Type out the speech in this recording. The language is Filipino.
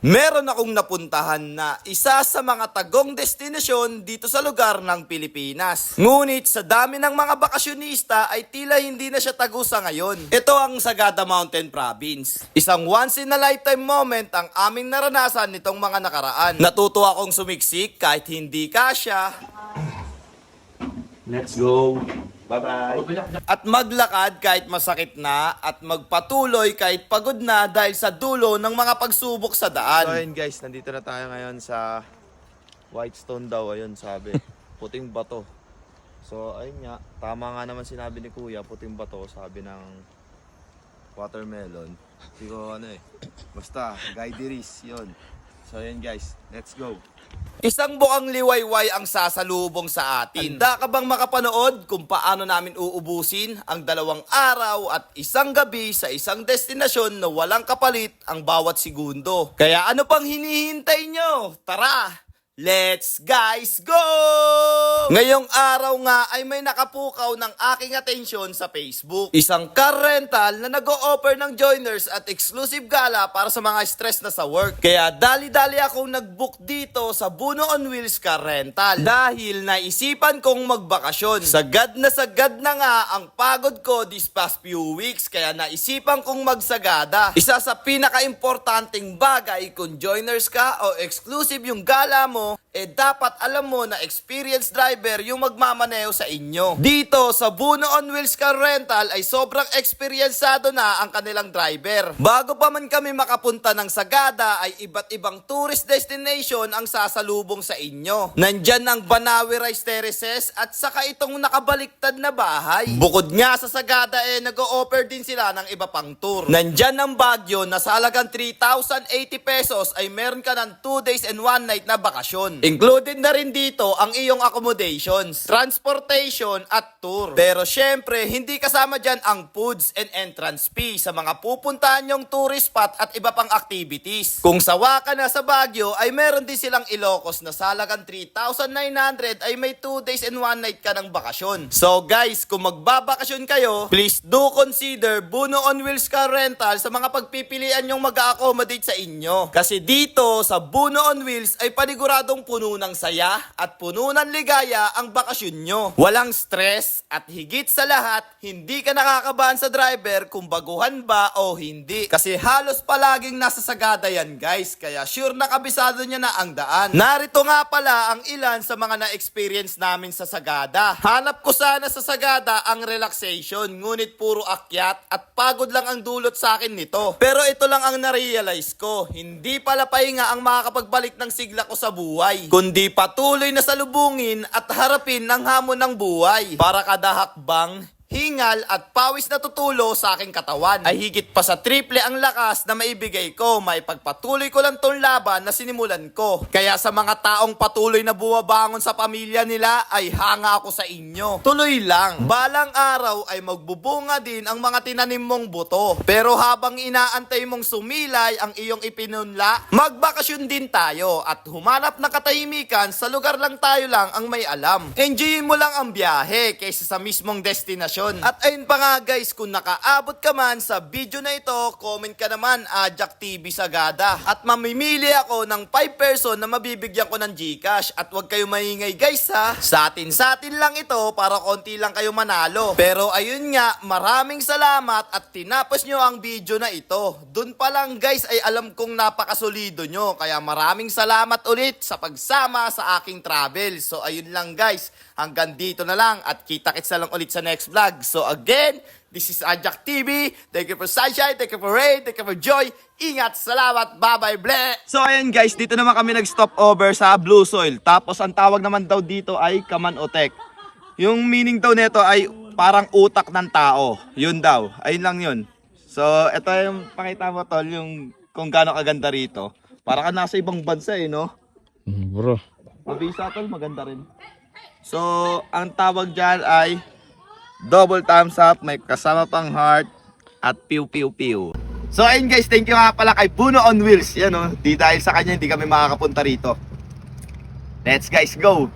Meron akong napuntahan na isa sa mga tagong destinasyon dito sa lugar ng Pilipinas. Ngunit sa dami ng mga bakasyonista ay tila hindi na siya tago sa ngayon. Ito ang Sagada Mountain Province. Isang once in a lifetime moment ang aming naranasan nitong mga nakaraan. Natuto akong sumiksik kahit hindi kasya. Let's go. Bye-bye. At maglakad kahit masakit na at magpatuloy kahit pagod na dahil sa dulo ng mga pagsubok sa So daan. ayun guys, nandito na tayo ngayon sa Whitestone daw, ayun sabi. Puting bato. So ayun nga, tama nga naman sinabi ni Kuya, puting bato, sabi ng watermelon. Hindi ko ano eh. Basta, Guy Diris, yun. So ayun guys, let's go. Isang bukang liwayway ang sasalubong sa atin. Handa ka bang makapanood kung paano namin uubusin ang 2 araw at isang gabi sa isang destinasyon na walang kapalit ang bawat segundo? Kaya ano pang hinihintay nyo? Tara! Let's guys go! Ngayong araw nga ay may nakapukaw ng aking atensyon sa Facebook. Isang car rental na nag-o-offer ng joiners at exclusive gala para sa mga stress na sa work. Kaya dali-dali akong nag-book dito sa Buno on Wheels Car Rental. Dahil naisipan kong magbakasyon. Sagad na nga ang pagod ko these past few weeks. Kaya naisipan kong magsagada. Isa sa pinaka-importanting bagay kung joiners ka o exclusive yung gala mo, dapat alam mo na experienced driver yung magmamaneho sa inyo. Dito sa Buno on Wheels Car Rental ay sobrang eksperyensado na ang kanilang driver. Bago pa man kami makapunta ng Sagada ay iba't ibang tourist destination ang sasalubong sa inyo. Nandyan ang Banawe Rice Terraces at saka itong nakabaliktad na bahay. Bukod nga sa Sagada nag-o-offer din sila ng iba pang tour. Nandyan ang Baguio na sa halagang 3,080 pesos ay meron ka ng 2 days and 1 night na bakasyon. Included na rin dito ang iyong accommodations, transportation at tour. Pero syempre, hindi kasama dyan ang foods and entrance fee sa mga pupuntahan yung tourist spot at iba pang activities. Kung sawa ka na sa Baguio, ay meron din silang Ilocos na sa halagang 3,900 ay may 2 days and 1 night ka ng bakasyon. So guys, kung magbabakasyon kayo, please do consider Buno on Wheels Car Rental sa mga pagpipilian yung mag-accommodate sa inyo. Kasi dito sa Buno on Wheels ay paniguradong puno ng saya at puno ng ligaya ang bakasyon nyo. Walang stress at higit sa lahat, hindi ka nakakabahan sa driver kung baguhan ba o hindi. Kasi halos palaging nasa Sagada yan guys, kaya sure na kabisado niya na ang daan. Narito nga pala ang ilan sa mga na-experience namin sa Sagada. Hanap ko sana sa Sagada ang relaxation, ngunit puro akyat at pagod lang ang dulot sa akin nito. Pero ito lang ang na-realize ko, hindi pala pahinga ang makakapagbalik ng sigla ko sa buhay, kundi patuloy na salubungin at harapin ng hamon ng buhay. Para kada hakbang, hingal at pawis na tutulo sa aking katawan ay higit pa sa triple ang lakas na maibigay ko. May pagpatuloy ko lang tong laban na sinimulan ko. Kaya sa mga taong patuloy na bumabangon sa pamilya nila ay hanga ako sa inyo. Tuloy lang. Balang araw ay magbubunga din ang mga tinanim mong buto. Pero habang inaantay mong sumilay ang iyong ipinunla, magbakasyon din tayo at humanap ng katahimikan sa lugar lang tayo lang ang may alam. Enjoyin mo lang ang biyahe kaysa sa mismong destinasyon. At ayun pa nga guys, kung nakaabot ka man sa video na ito, comment ka naman Ajak TV Sagada. At mamimili ako ng 5 person na mabibigyan ko ng GCash. At huwag kayo maingay guys ha. Sa atin lang ito para konti lang kayo manalo. Pero ayun nga, maraming salamat at tinapos nyo ang video na ito. Dun pa lang guys ay alam kong napakasolido nyo. Kaya maraming salamat ulit sa pagsama sa aking travel. So ayun lang guys, hanggang dito na lang at kita-kits na lang ulit sa next vlog. So again, this is Ajak TV. Thank you for sunshine, thank you for rain, thank you for joy. Ingat, salamat, bye-bye, ble! So ayan guys, dito naman kami nag-stop over sa Blue Soil. Tapos ang tawag naman daw dito ay Kamanotek. Yung meaning daw nito ay parang utak ng tao. Yun daw, ayun lang yun. So ito yung pakita mo tol, yung kung gaano kaganda rito. Para ka nasa ibang bansa no? Bro. Mabisa tol, maganda rin. So ang tawag dyan ay double thumbs up, may kasama pang heart at pew pew pew. So ayun guys, thank you nga pala kay Buno on Wheels. Yan di dahil sa kanya hindi kami makakapunta rito. Let's guys go.